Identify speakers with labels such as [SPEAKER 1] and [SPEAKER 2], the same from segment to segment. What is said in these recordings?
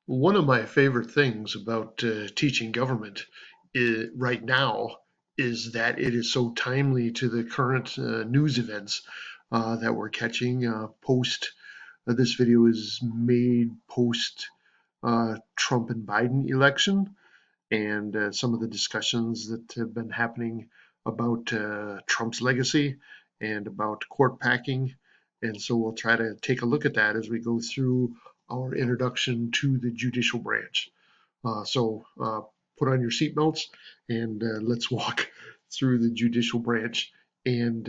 [SPEAKER 1] One of my favorite things about teaching government right now is that it is so timely to the current news events that we're catching post. This video is made post Trump and Biden election, and some of the discussions that have been happening about Trump's legacy and about court packing. And so we'll try to take a look at that as we go through our introduction to the judicial branch. So put on your seatbelts and let's walk through the judicial branch and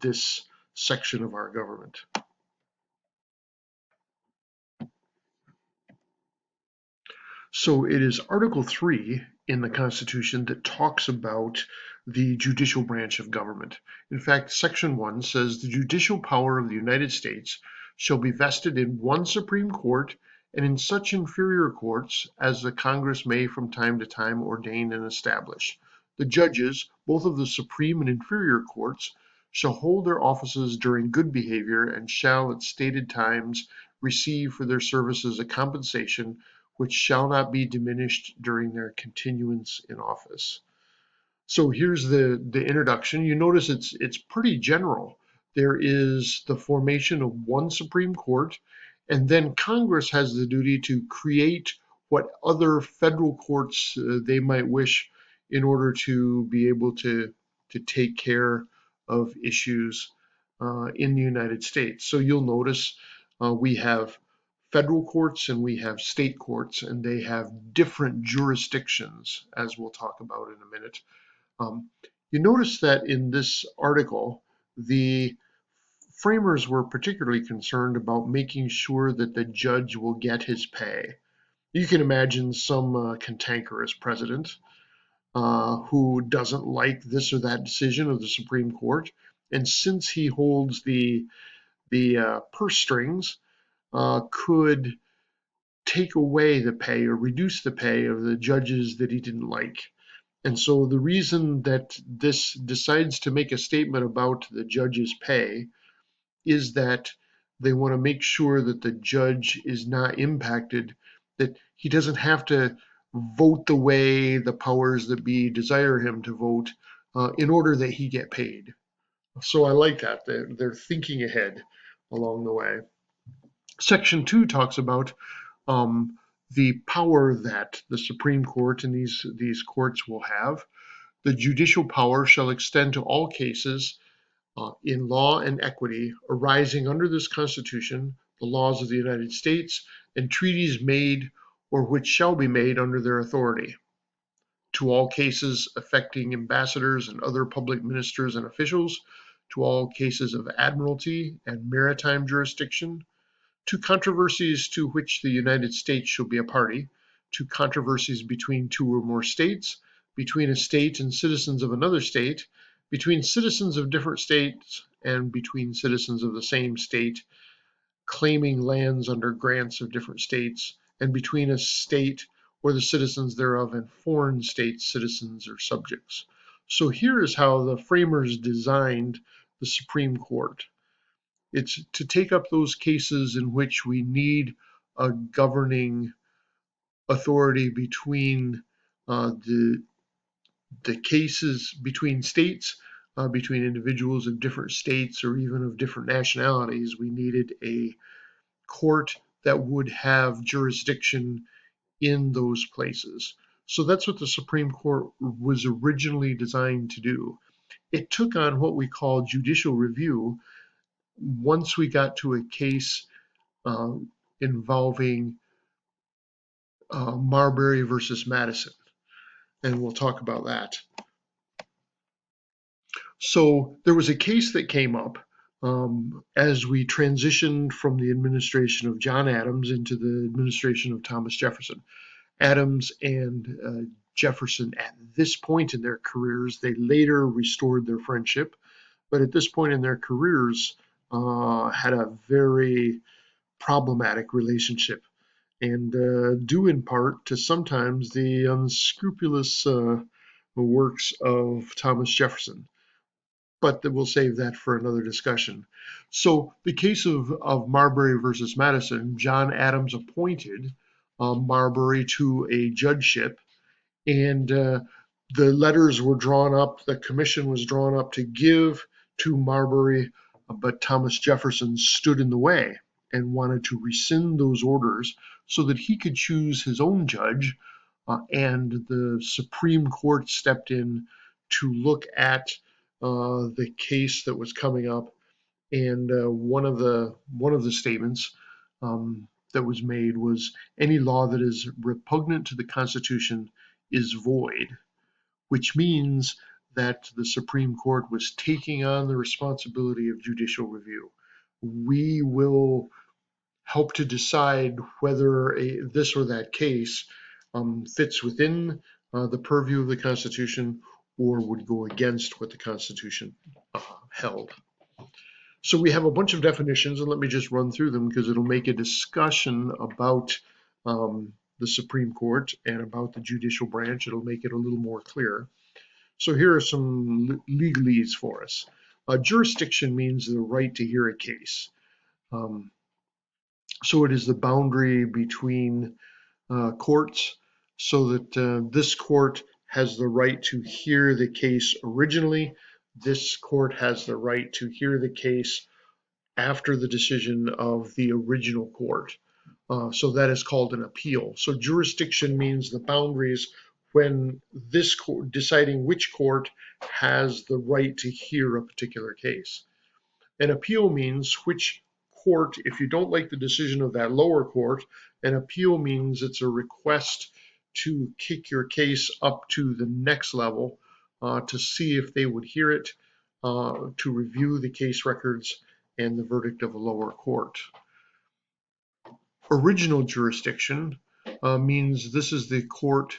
[SPEAKER 1] this section of our government. So it is Article 3 in the Constitution that talks about the judicial branch of government. In fact, Section 1 says the judicial power of the United States shall be vested in one Supreme Court and in such inferior courts as the Congress may from time to time ordain and establish. The judges, both of the Supreme and inferior courts, shall hold their offices during good behavior and shall at stated times receive for their services a compensation which shall not be diminished during their continuance in office. So here's the introduction. You notice it's pretty general. There is the formation of one Supreme Court, and then Congress has the duty to create what other federal courts they might wish in order to be able to take care of issues in the United States. So you'll notice we have federal courts and we have state courts, and they have different jurisdictions, as we'll talk about in a minute. You notice that in this article, the framers were particularly concerned about making sure that the judge will get his pay. You can imagine some cantankerous president who doesn't like this or that decision of the Supreme Court, and since he holds the purse strings, could take away the pay or reduce the pay of the judges that he didn't like. And so the reason that this decides to make a statement about the judge's pay is that they want to make sure that the judge is not impacted, that he doesn't have to vote the way the powers that be desire him to vote in order that he get paid. So I like that. They're thinking ahead along the way. Section 2 talks about the power that the Supreme Court and these courts will have. The judicial power shall extend to all cases in law and equity arising under this Constitution, the laws of the United States, and treaties made or which shall be made under their authority. To all cases affecting ambassadors and other public ministers and officials, to all cases of admiralty and maritime jurisdiction, to controversies to which the United States shall be a party, to controversies between two or more states, between a state and citizens of another state, between citizens of different states, and between citizens of the same state, claiming lands under grants of different states, and between a state or the citizens thereof and foreign state citizens or subjects. So here is how the framers designed the Supreme Court. It's to take up those cases in which we need a governing authority between the cases between states, between individuals of different states or even of different nationalities. We needed a court that would have jurisdiction in those places. So that's what the Supreme Court was originally designed to do. It took on what we call judicial review once we got to a case uh, involving Marbury versus Madison, and we'll talk about that. So there was a case that came up as we transitioned from the administration of John Adams into the administration of Thomas Jefferson. Adams and Jefferson, at this point in their careers, they later restored their friendship, but at this point in their careers, had a very problematic relationship, and due in part to sometimes the unscrupulous works of Thomas Jefferson. But we'll save that for another discussion. So the case of Marbury versus Madison, John Adams appointed Marbury to a judgeship, and the letters were drawn up, the commission was drawn up to give to Marbury, but Thomas Jefferson stood in the way and wanted to rescind those orders so that he could choose his own judge, and the Supreme Court stepped in to look at the case that was coming up. And one of the statements that was made was, any law that is repugnant to the Constitution is void, which means that the Supreme Court was taking on the responsibility of judicial review. We will help to decide whether this or that case fits within the purview of the Constitution or would go against what the Constitution held. So we have a bunch of definitions, and let me just run through them because it'll make a discussion about the Supreme Court and about the judicial branch. It'll make it a little more clear. So here are some legalese for us. Jurisdiction means the right to hear a case. So it is the boundary between courts, so that this court has the right to hear the case originally. This court has the right to hear the case after the decision of the original court. So that is called an appeal. So jurisdiction means the boundaries when this court, deciding which court has the right to hear a particular case. An appeal means which court, if you don't like the decision of that lower court, an appeal means it's a request to kick your case up to the next level to see if they would hear it, to review the case records and the verdict of a lower court. Original jurisdiction means this is the court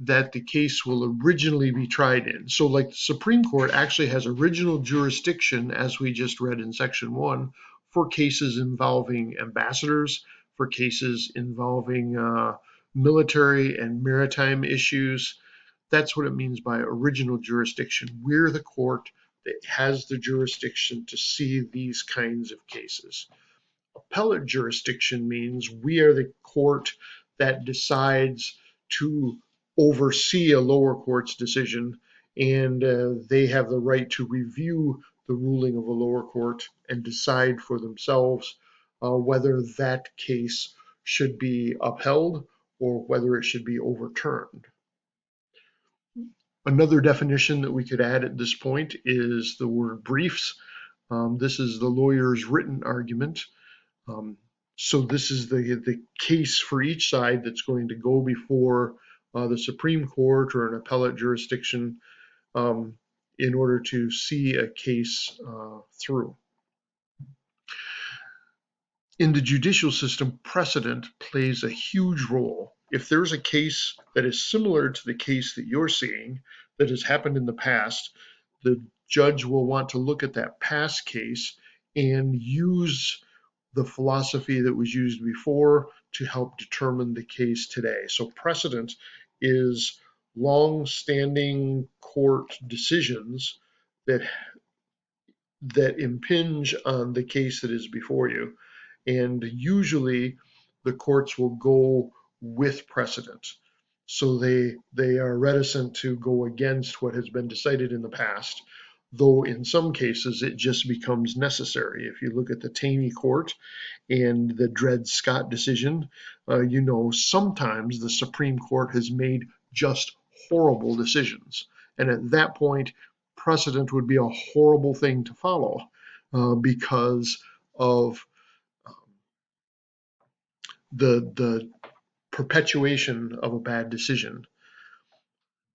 [SPEAKER 1] that the case will originally be tried in. So like the Supreme Court actually has original jurisdiction, as we just read in section 1, for cases involving ambassadors, for cases involving military and maritime issues. That's what it means by original jurisdiction. We're the court that has the jurisdiction to see these kinds of cases. Appellate jurisdiction means we are the court that decides to oversee a lower court's decision, and they have the right to review the ruling of a lower court and decide for themselves whether that case should be upheld or whether it should be overturned. Another definition that we could add at this point is the word briefs. This is the lawyer's written argument. So this is the case for each side that's going to go before the Supreme Court or an appellate jurisdiction in order to see a case through. In the judicial system, precedent plays a huge role. If there's a case that is similar to the case that you're seeing that has happened in the past, the judge will want to look at that past case and use the philosophy that was used before to help determine the case today. So precedent is long-standing court decisions that impinge on the case that is before you. And usually the courts will go with precedent. So they are reticent to go against what has been decided in the past, though in some cases it just becomes necessary. If you look at the Taney Court and the Dred Scott decision, sometimes the Supreme Court has made just horrible decisions. And at that point, precedent would be a horrible thing to follow because of the perpetuation of a bad decision.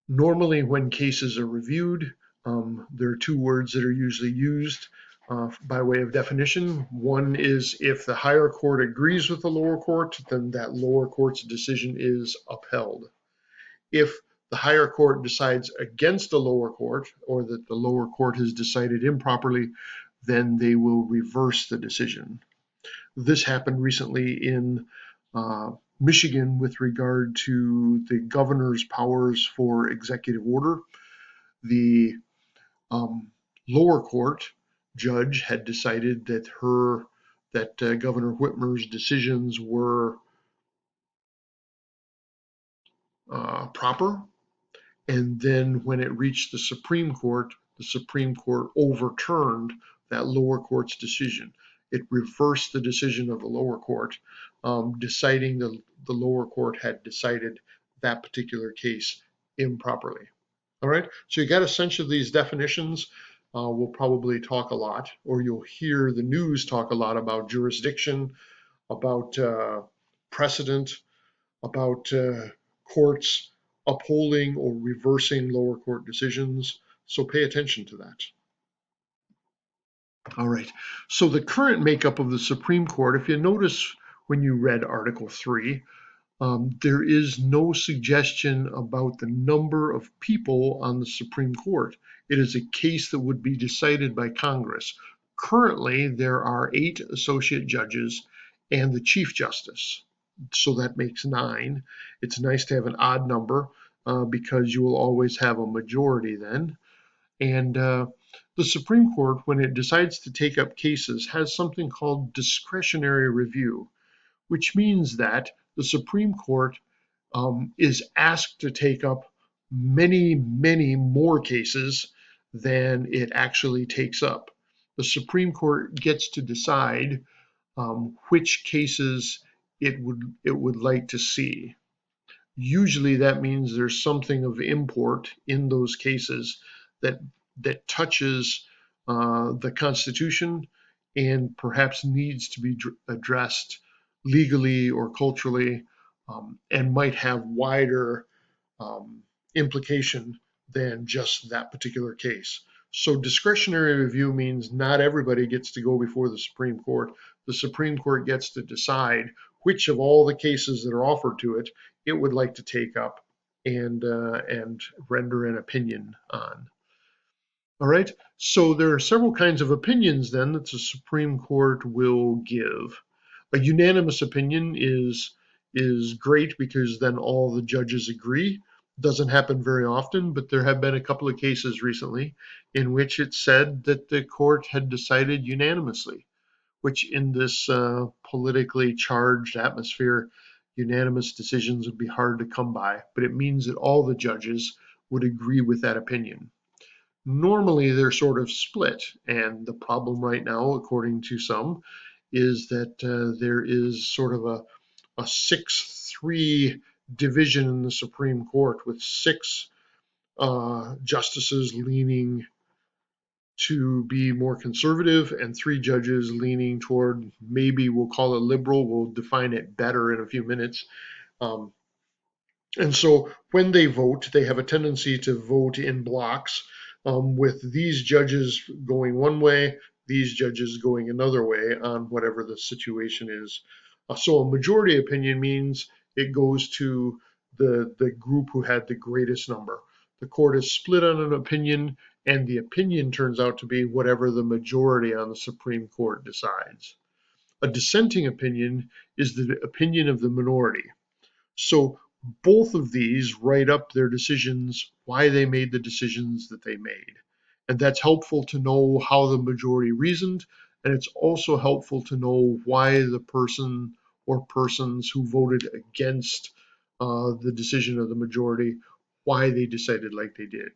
[SPEAKER 1] Normally, when cases are reviewed, there are two words that are usually used by way of definition. One is if the higher court agrees with the lower court, then that lower court's decision is upheld. If the higher court decides against the lower court, or that the lower court has decided improperly, then they will reverse the decision. This happened recently in Michigan with regard to the governor's powers for executive order. The lower court judge had decided that Governor Whitmer's decisions were proper. And then when it reached the Supreme Court overturned that lower court's decision. It reversed the decision of the lower court, deciding the lower court had decided that particular case improperly. All right, so you got a sense of these definitions. We'll probably talk a lot, or you'll hear the news talk a lot about jurisdiction, about precedent, about courts upholding or reversing lower court decisions. So pay attention to that. All right. So the current makeup of the Supreme Court, if you notice when you read Article 3, there is no suggestion about the number of people on the Supreme Court. It is a case that would be decided by Congress. Currently, there are 8 associate judges and the Chief Justice. So that makes 9. It's nice to have an odd number because you will always have a majority then. And the Supreme Court, when it decides to take up cases, has something called discretionary review, which means that the Supreme Court is asked to take up many, many more cases than it actually takes up. The Supreme Court gets to decide which cases it would like to see. Usually that means there's something of import in those cases that that touches the Constitution and perhaps needs to be addressed legally or culturally, and might have wider implication than just that particular case. So discretionary review means not everybody gets to go before the Supreme Court. The Supreme Court gets to decide which of all the cases that are offered to it it would like to take up and render an opinion on. All right. So there are several kinds of opinions then that the Supreme Court will give. A unanimous opinion is great because then all the judges agree. Doesn't happen very often, but there have been a couple of cases recently in which it said that the court had decided unanimously, which in this politically charged atmosphere, unanimous decisions would be hard to come by, but it means that all the judges would agree with that opinion. Normally they're sort of split, and the problem right now, according to some, is that there is sort of a 6-3 division in the Supreme Court with 6 justices leaning to be more conservative and 3 judges leaning toward, maybe we'll call it liberal. We'll define it better in a few minutes. Um, and so when they vote, they have a tendency to vote in blocks, with these judges going one way, these judges going another way on whatever the situation is. So a majority opinion means it goes to the group who had the greatest number. The court is split on an opinion, and the opinion turns out to be whatever the majority on the Supreme Court decides. A dissenting opinion is the opinion of the minority. So both of these write up their decisions, why they made the decisions that they made. And that's helpful to know how the majority reasoned, and it's also helpful to know why the person or persons who voted against the decision of the majority, why they decided like they did.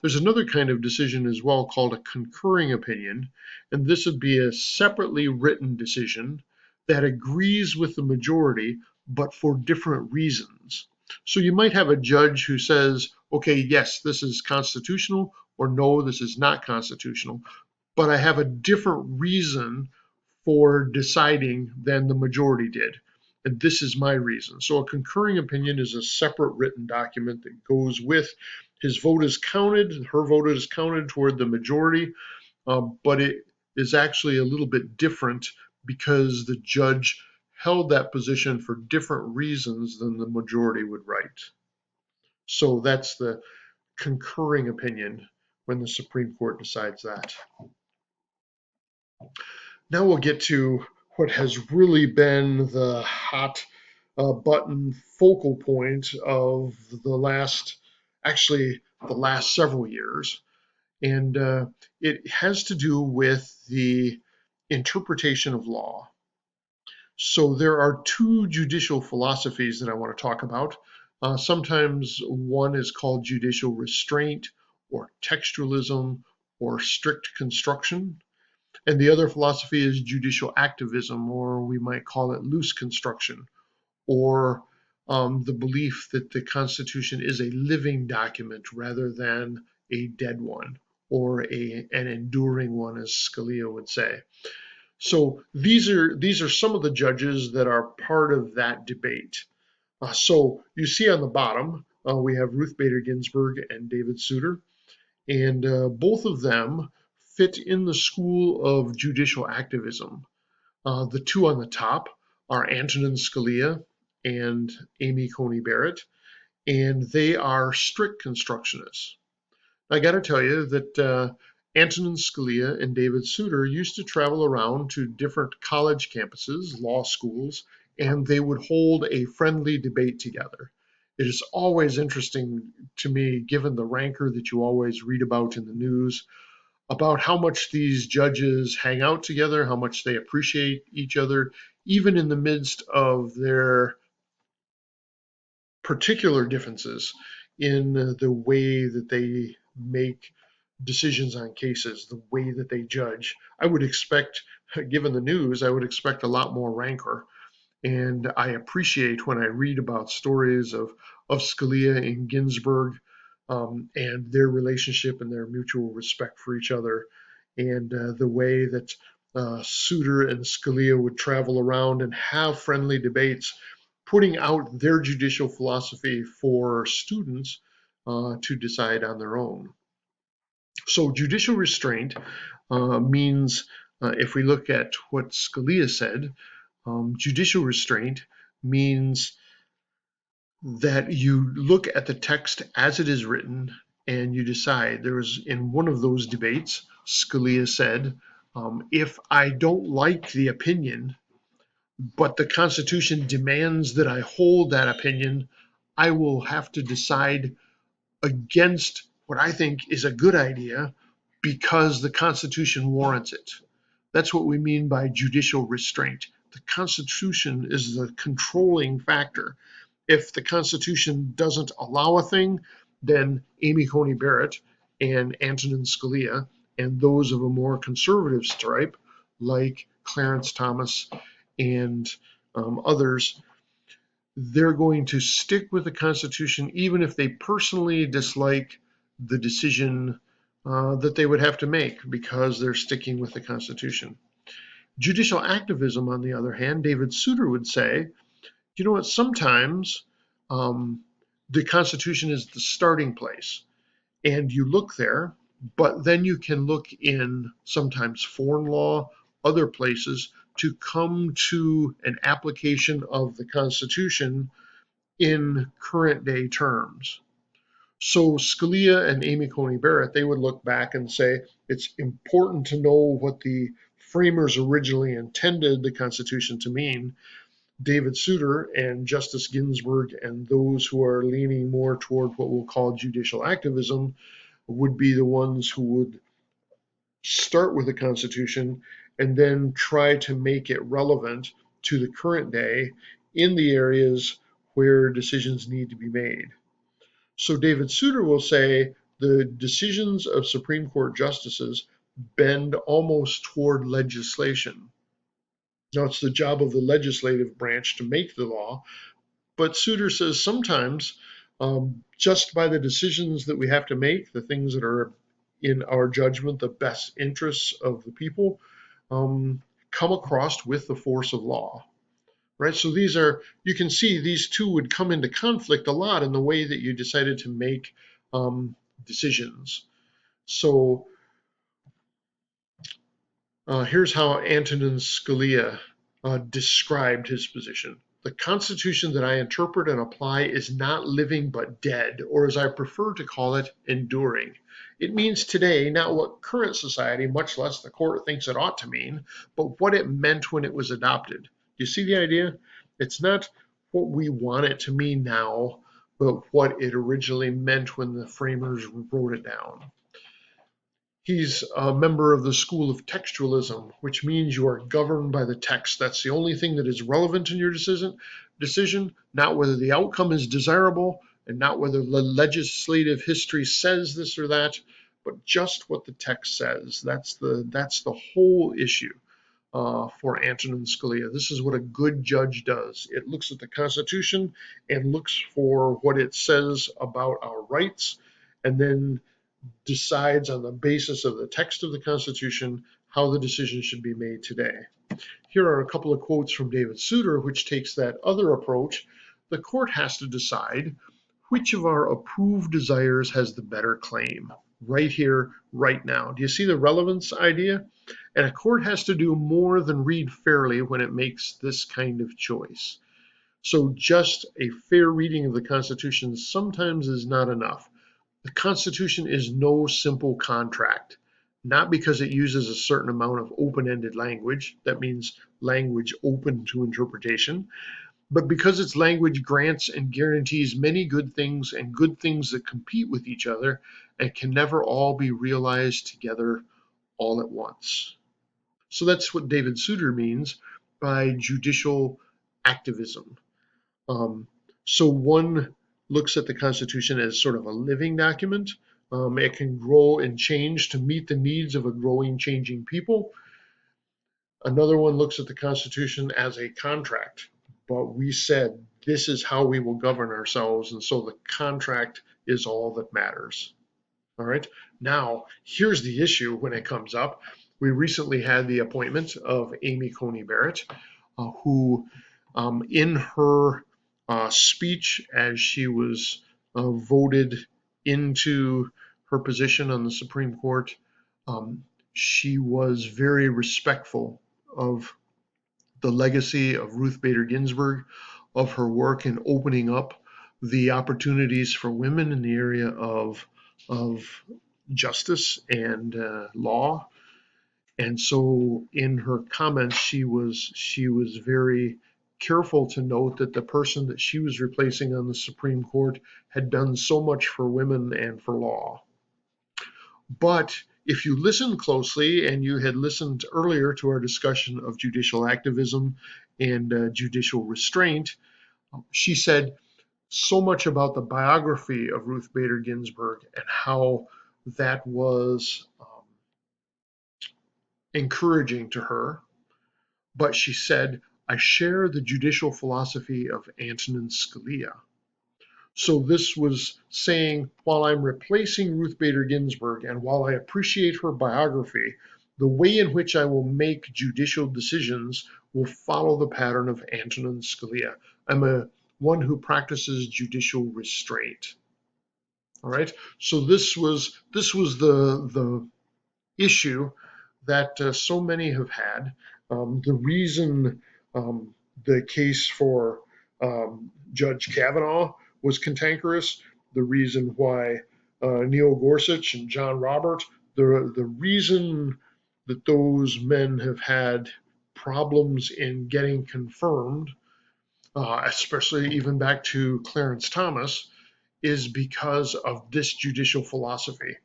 [SPEAKER 1] There's another kind of decision as well called a concurring opinion, and this would be a separately written decision that agrees with the majority, but for different reasons. So you might have a judge who says, okay, yes, this is constitutional, or no, this is not constitutional, but I have a different reason for deciding than the majority did. And this is my reason. So a concurring opinion is a separate written document that goes with his vote is counted, her vote is counted toward the majority, but it is actually a little bit different because the judge held that position for different reasons than the majority would write. So that's the concurring opinion when the Supreme Court decides that. Now we'll get to what has really been the hot button focal point of actually the last several years. And it has to do with the interpretation of law. So there are 2 judicial philosophies that I want to talk about. Sometimes one is called judicial restraint or textualism or strict construction. And the other philosophy is judicial activism, or we might call it loose construction, or the belief that the Constitution is a living document rather than a dead one, or an enduring one, as Scalia would say. So these are some of the judges that are part of that debate. So you see on the bottom, we have Ruth Bader Ginsburg and David Souter, and both of them fit in the school of judicial activism. The two on the top are Antonin Scalia and Amy Coney Barrett, and they are strict constructionists. I got to tell you that Antonin Scalia and David Souter used to travel around to different college campuses, law schools, and they would hold a friendly debate together. It is always interesting to me, given the rancor that you always read about in the news, about how much these judges hang out together, how much they appreciate each other, even in the midst of their particular differences in the way that they make decisions on cases, the way that they judge. I would expect, given the news, I would expect a lot more rancor. And I appreciate when I read about stories of Scalia and Ginsburg, and their relationship and their mutual respect for each other, and the way that Souter and Scalia would travel around and have friendly debates, putting out their judicial philosophy for students to decide on their own. So judicial restraint means, if we look at what Scalia said, judicial restraint means that you look at the text as it is written and you decide. There was, in one of those debates, Scalia said, if I don't like the opinion, but the Constitution demands that I hold that opinion, I will have to decide against what I think is a good idea because the Constitution warrants it. That's what we mean by judicial restraint. The Constitution is the controlling factor. If the Constitution doesn't allow a thing, then Amy Coney Barrett and Antonin Scalia and those of a more conservative stripe, like Clarence Thomas and others, they're going to stick with the Constitution even if they personally dislike the decision that they would have to make because they're sticking with the Constitution. Judicial activism, on the other hand, David Souter would say, you know what, sometimes the Constitution is the starting place, and you look there, but then you can look in sometimes foreign law, other places, to come to an application of the Constitution in current day terms. So Scalia and Amy Coney Barrett, they would look back and say it's important to know what the framers originally intended the Constitution to mean. David Souter and Justice Ginsburg and those who are leaning more toward what we'll call judicial activism would be the ones who would start with the Constitution and then try to make it relevant to the current day in the areas where decisions need to be made. So David Souter will say the decisions of Supreme Court justices bend almost toward legislation. Now, it's the job of the legislative branch to make the law, but Souter says sometimes, just by the decisions that we have to make, the things that are in our judgment the best interests of the people, come across with the force of law. Right? So these are, you can see these two would come into conflict a lot in the way that you decided to make decisions. So here's how Antonin Scalia described his position. The Constitution that I interpret and apply is not living but dead, or as I prefer to call it, enduring. It means today not what current society, much less the court, thinks it ought to mean, but what it meant when it was adopted. Do you see the idea? It's not what we want it to mean now, but what it originally meant when the framers wrote it down. He's a member of the school of textualism, which means you are governed by the text. That's the only thing that is relevant in your decision, not whether the outcome is desirable and not whether the legislative history says this or that, but just what the text says. That's the whole issue for Antonin Scalia. This is what a good judge does. It looks at the Constitution and looks for what it says about our rights, and then decides on the basis of the text of the Constitution how the decision should be made today. Here are a couple of quotes from David Souter, which takes that other approach. The court has to decide which of our approved desires has the better claim, right here, right now. Do you see the relevance idea? And a court has to do more than read fairly when it makes this kind of choice. So just a fair reading of the Constitution sometimes is not enough. The Constitution is no simple contract, not because it uses a certain amount of open-ended language, that means language open to interpretation, but because its language grants and guarantees many good things and good things that compete with each other and can never all be realized together all at once. So that's what David Souter means by judicial activism. Um, so one looks at the Constitution as sort of a living document. It can grow and change to meet the needs of a growing, changing people. Another one looks at the Constitution as a contract, but we said this is how we will govern ourselves, and so the contract is all that matters. All right. Now, here's the issue when it comes up. We recently had the appointment of Amy Coney Barrett, who, in her speech as she was voted into her position on the Supreme Court, she was very respectful of the legacy of Ruth Bader Ginsburg, of her work in opening up the opportunities for women in the area of justice and law. And so in her comments, she was very careful to note that the person that she was replacing on the Supreme Court had done so much for women and for law. But if you listen closely, and you had listened earlier to our discussion of judicial activism and judicial restraint, she said so much about the biography of Ruth Bader Ginsburg and how that was encouraging to her. But she said, I share the judicial philosophy of Antonin Scalia. So this was saying, while I'm replacing Ruth Bader Ginsburg and while I appreciate her biography, the way in which I will make judicial decisions will follow the pattern of Antonin Scalia. I'm one who practices judicial restraint. All right. So this was the issue that so many have had. The reason the case for Judge Kavanaugh was cantankerous, the reason why Neil Gorsuch and John Robert, the reason that those men have had problems in getting confirmed, especially even back to Clarence Thomas, is because of this judicial philosophy.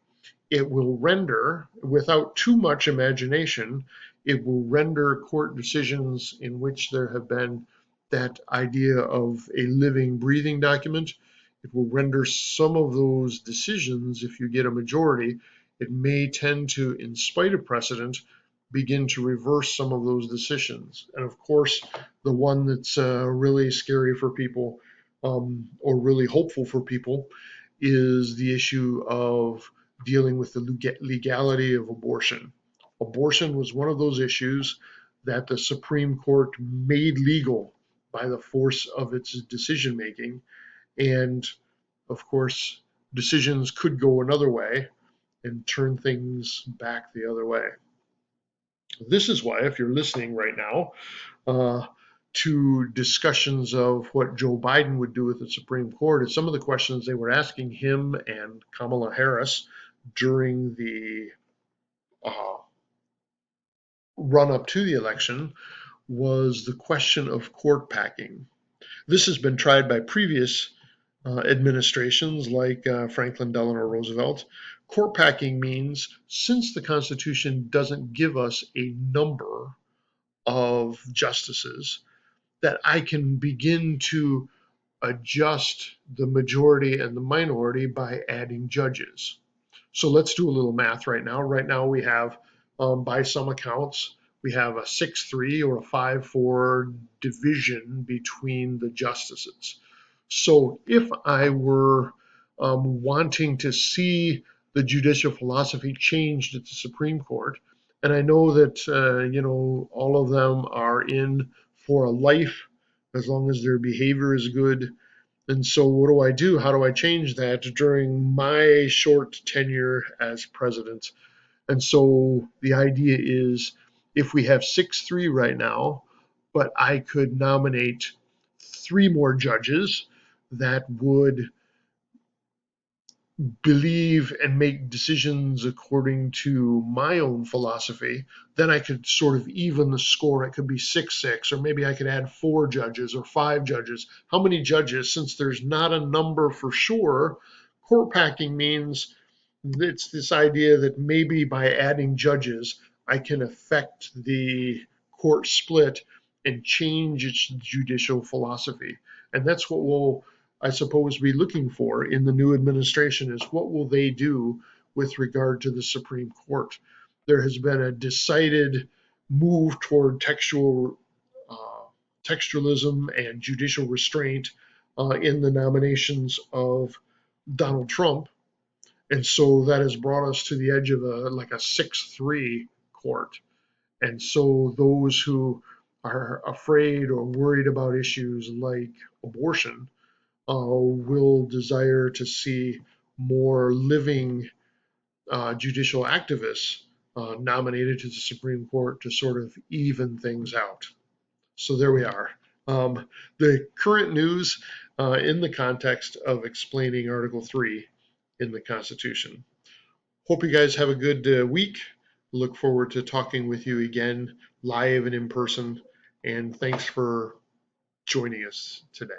[SPEAKER 1] It will render, without too much imagination, it will render court decisions in which there have been that idea of a living, breathing document. It will render some of those decisions, if you get a majority, it may tend to, in spite of precedent, begin to reverse some of those decisions. And of course, the one that's really scary for people, or really hopeful for people, is the issue of dealing with the legality of abortion. Abortion was one of those issues that the Supreme Court made legal by the force of its decision making. And of course, decisions could go another way and turn things back the other way. This is why, if you're listening right now to discussions of what Joe Biden would do with the Supreme Court, is some of the questions they were asking him and Kamala Harris during the run up to the election was the question of court packing. This has been tried by previous administrations like Franklin Delano Roosevelt. Court packing means, since the Constitution doesn't give us a number of justices, that I can begin to adjust the majority and the minority by adding judges. So let's do a little math right now. Right now we have, by some accounts, we have a 6-3 or a 5-4 division between the justices. So if I were wanting to see the judicial philosophy changed at the Supreme Court, and I know that all of them are in for a life as long as their behavior is good. And so what do I do? How do I change that during my short tenure as president? And so the idea is, if we have 6-3 right now, but I could nominate 3 more judges that would believe and make decisions according to my own philosophy, then I could sort of even the score. It could be 6-6, or maybe I could add 4 judges or 5 judges. How many judges? Since there's not a number for sure, court packing means it's this idea that maybe by adding judges, I can affect the court split and change its judicial philosophy. And that's what we'll, I suppose, be looking for in the new administration, is what will they do with regard to the Supreme Court. There has been a decided move toward textualism and judicial restraint in the nominations of Donald Trump, and so that has brought us to the edge of a 6-3 court. And so those who are afraid or worried about issues like abortion will desire to see more living judicial activists nominated to the Supreme Court to sort of even things out. So there we are. The current news in the context of explaining Article 3 in the Constitution. Hope you guys have a good week. Look forward to talking with you again live and in person. And thanks for joining us today.